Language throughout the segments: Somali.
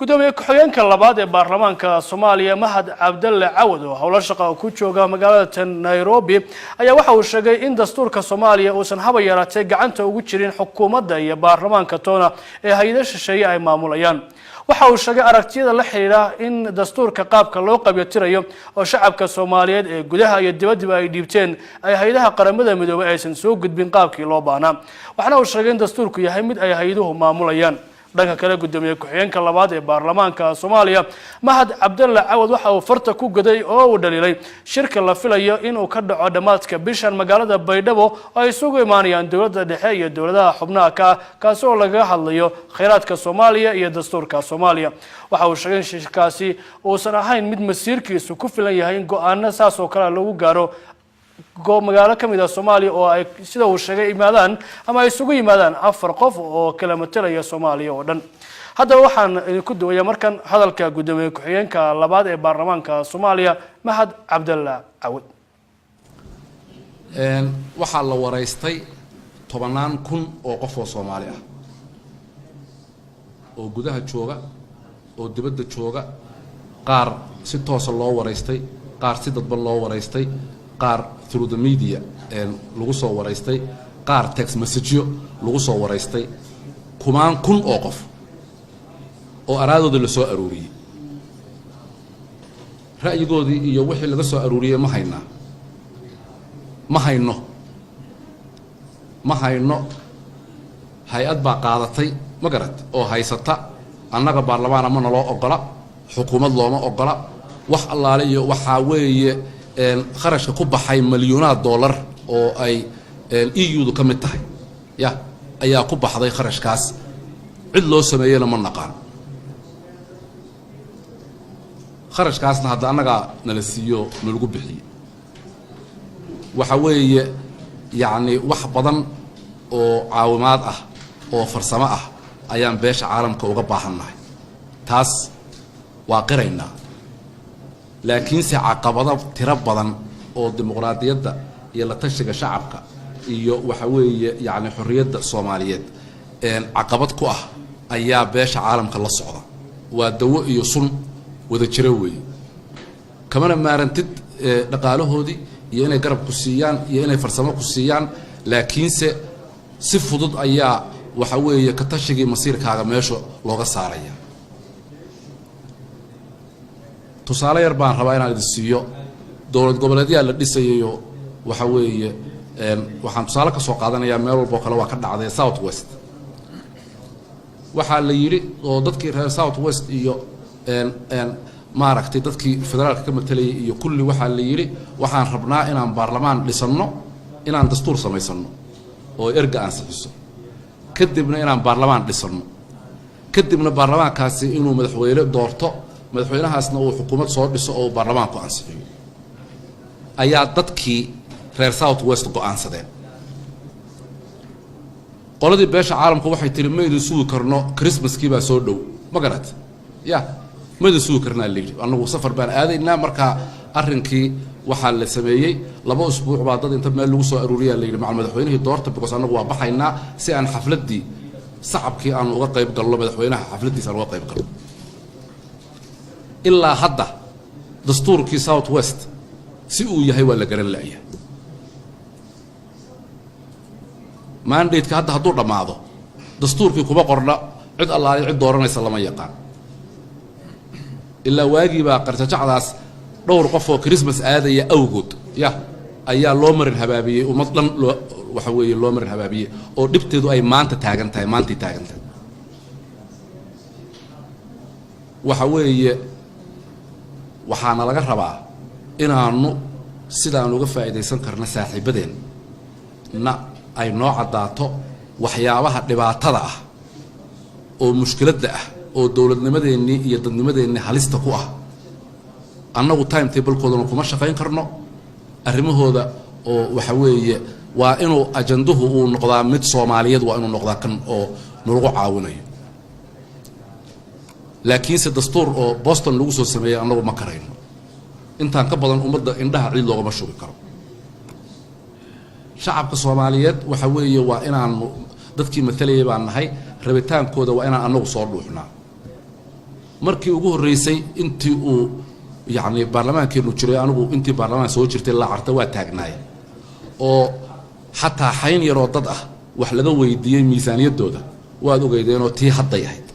gudoomiye ku-xigeenka labaad ee baarlamaanka Soomaaliya Mahad Cabdalle Cawad oo howlo shaqo ku jooga magaalada Nairobi ayaa waxa uu sheegay in dastuurka Soomaaliya uusan haba yaraatee gacanta ugu jirin xukuumadda iyo baarlamaanka toona ee hay'adaha shisheeye ay maamulayaan. waxa uu sheegay aragtiyada la xiriira in dastuurka qaabka loo qabyatirayo oo shacabka Soomaaliyeed ee gudaha iyo dibadda ay dhiibteen ay hay'adaha qaramada midoobay aysan soo gudbin qaabkii loo baahnaa. waxana uu sheegay in dastuurku yahay mid ay hay'aduhu maamulayaan. dhanka kale gudoomiye ku-xigeenka labaad ee baarlamaanka Soomaaliya Mahad Cabdalle Cawad waxa uu farta ku gaday oo uu dhaliilay shirka la filayo in uu ka dhaco dhamaadka bishan magaalada Baydhabo oo ay isugu imaanayaan dawladda dhexe iyo dawladaha xubnaha kaas oo laga hadlayo kheyraadka Soomaaliya iyo dastuurka Soomaaliya. waxa uu sheegay in shirkaasi uusan ahayn mid masiirkiisu ku filan yahay in go'aano saas oo kale lagu gaaro magaalo kamid ah Soomaaliya oo ay sida uu sheegay imaadaan ama ay isugu yimaadaan 4 qof oo kala matalaya Soomaaliya oo dhan. haddaba waxaan ku duwaya markan hadalka gudoomiye ku-xigeenka labaad ee baarlamaanka Soomaaliya Mahad Cabdalle Cawad. waxaa la wareystay 10,000 oo qof oo Soomaali ah oo gudaha jooga oo dibadda jooga, qaar si toos ah loo wareystay, qaar si dadban loo wareystay, qaar through the media lagu soo wareystay, qaar text message lagu soo wareystay, 10,000 oo qof oo araadooda la soo aruuriyay. ra'yigoodii iyo wixii laga soo aruuriyay ma hayno hay'ad baa qaadatay ma garad oo haysata annaga baarlamaan ama naloo ogola, xukuumad looma ogola, wax allaale iyo waxa weeye kharashka ku baxay milyoonaad dollar oo ay EU-du ka mid tahay ayaa ku baxday kharashkaas, cid loo sameeyana ma naqaan. kharashkaasna hadda annaga nala siiyo nalagu bixiyo waxa weeye yacni wax badan oo caawimaad ah oo farsamo ah ayaan beesha caalamka uga baahannahay, taas waa qiraynaa. laakiinse caqabado tiro badan oo dimuqraadiyadda iyo la tashiga shacabka iyo waxa weeye yacni xorriyadda Soomaaliyeed caqabad ku ah ayaa beesha caalamka la socda. waa dawo iyo sun wada jira weeye, kamana maarantid dhaqaalahoodii iyo inay garab ku siiyaan iyo inay farsamo ku siiyaan, laakiinse si fudud ayaa waxa weeye ka tashigii masiirkaaga meesha looga saaraya. tusaale yar baan rabaa inaan idin siiyo. dowlad goboleedyaal la dhisayo waxa weeye waxaan tusaale ka soo qaadanayaa meel walba oo kale waa ka dhacday South West. waxaa la yiri oo dadkii reer South West iyo maaragtay dadkii federaalka ka matalayay iyo kulli waxaa la yiri waxaan rabnaa inaan baarlamaan dhisano, inaan dastuur samaysano oo erga ansixiso, kadibna inaan baarlamaan dhisano, kadibna baarlamaankaasi inuu madaxweyne doorto, madaxweynahaasna uu xukuumad soo dhiso oo baarlamaanku ansixiyo. ayaa dadkii reer South West go'aansadeen. qoladii beesha caalamku waxay tiri ma idin sugi karno, Christmaskii baa soo dhow ma garad ma idin sugi karnaa leeyahay. annagu safar baan aadaynaa, marka arrinkii waxaa la sameeyey 2 usbuuc baa dad inta meel lagu soo aruuriyaa la yiri macal madaxweynihii doorta because annagu waa baxaynaa si aan xafladii sacabkii aan uga qayb galno, madaxweynaha xafladiisa aan uga qayb galno. ilaa hadda dastuurkii South West si uu yahay waa la garan la'yahay. mandate-ka hadda hadduu dhamaado dastuurkii kuma qorna cid allaale cid dooranaysa lama yaqaan. ilaa waagii baa qarjacadaas dhowr qof oo Christmas aadaya awgood ayaa loo marin habaabiyey ummad dhan waxa weeye loo marin habaabiyey oo dhibteedu ay maanta taagan tahay. waxa weeye waxaana laga rabaa inaanu sidaan uga faa'iideysan karno saaxiibadeen ay noo cadaato waxyaabaha dhibaatada ah oo mushkiladda ah oo dowladnimadeennii iyo dadnimadeennii halista ku ah. annagu timetable-koodana kuma shaqayn karno, arrimahooda oo waxa weeye waa inuu ajanduhu uu noqdaa mid Soomaaliyeed, waa inuu noqdaa kan oo nalagu caawinayo. laakiinse dastuur oo Boston lagu soo sameeyay annagu ma karayno. intaan ka badan ummadda indhaha cid loogama shubi karo. shacabka Soomaaliyeed waxa weeye waa inaan dadkii matalayay baan nahay, rabitaankooda waa inaan anagu soo dhuuxnaa. markii ugu horeysay intii uu يعني برلمان كانوا جري أنا وأنتي برلمان سويت شرت الله عرض واتجناي أو حتى حين يردد وحلا ذو يدين ميزانية دودة وهذا جيدين وتي حد يهيد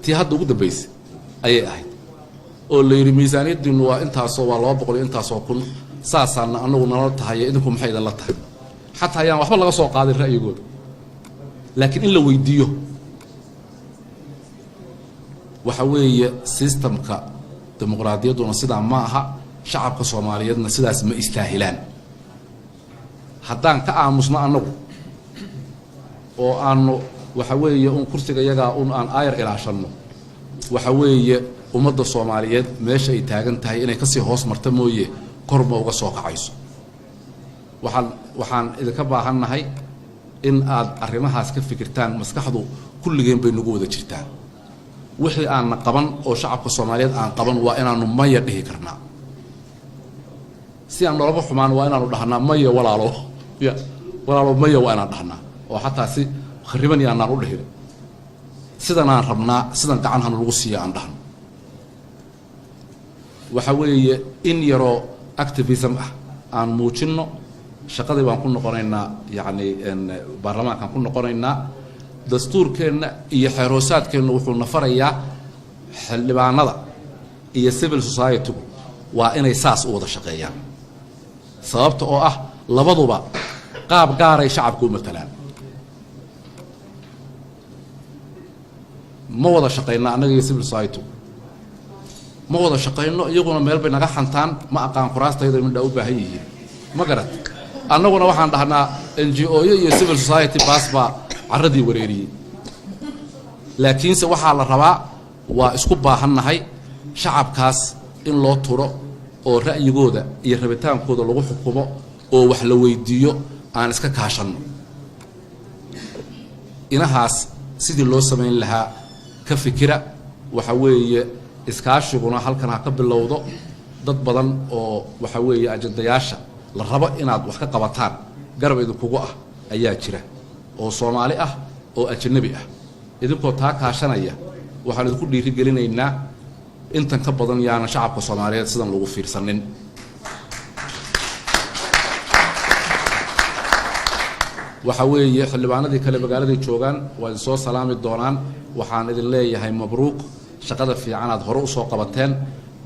تي حد وجود بيس أي أهيد واللي ميزانية دين وأنت صوا الله بقول أنت صوا كل ساسا أنا ونرد هاي إنكم حيد الله تحب حتى يعني وحلا الله صوا قادر رأي يقول لكن إلا ويديه وحوي سيستم كا ديمقراطيتنا سدا معها شعب كصوماليتنا سدا ما يستاهلان haddaan ka aamusno annagu oo aanu waxa weeye kursiga iyaga aan ayr ilaashano waxa weeye ummadda Soomaaliyeed meesha ay taagan tahay inay ka sii hoos marto mooye kor ma uga soo kacayso waxaan idinka baahanahay in aad arrimahaas ka fikirtaan maskaxdu kulligeen bay nagu wada jirtaa wixii aan qaban oo shacabka Soomaaliyeed aan qaban waa inaanu maya dhihi karnaa si aan noloba xumaan waa inaanu dhahnaa maya walaalo يا ولا ما يوانا دحنا وحتى سي خربني أنا أروح له سيدنا ربنا سيدنا كعنها الروسية عندهم وحوي إن يرى أكتيفيزم عن موتشنو شقدي بنكون قرينا يعني إن برلمان كنا قرينا دستور كان يحرسات كانوا وحنا فريا حل بعنا هي civil society وإن أساس أوضة شقيان صابت لبضوا قاب قاري شعبكم مثلا ما وضع شقينا أنا يسيب السايتو ما وضع شقينا يقولون ميل بيننا حنتان ما أقام فراس تيجي من داوب هي ما قرأت أنا قلنا واحد عندنا NGO يسيب السايتي باس با عردي وريري لكن سواء على الرباع واسكوب بحنا هاي شعب كاس إن لا ترى أو رأي جودة يربطان كود لو حكومة أو وحلا ويديو aan iska kaashano inahaas sidii loo sameyn lahaa ka fikira waxa weeye iskaashiguna halkan ha ka bilowdo dad badan oo waxa weeye ajandayaasha la rabo inaad wax ka qabataan garab idinkugu ah ayaa jira oo Soomaali ah oo ajnabi ah idinkoo taa kaashanaya waxaan idinku dhiirigelinaynaa intan ka badan yaana shacabka Soomaaliyeed sidan lagu fiirsanin وحوي حلبانadii kale magaaladii joogan waa soo salaami doonaan waxaan idin leeyahay mabruuq shaqada fiican aad hore u soo qabateen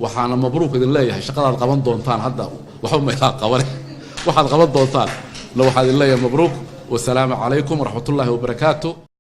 waxaana mabruuq idin leeyahay shaqada aad qaban doontaan hadda waxa ma ila qaban waxaad qaban doontaan loo waxaad idin leeyahay mabruuq wa salaamu calaykum wa rahmatullaahi wa barakaatuh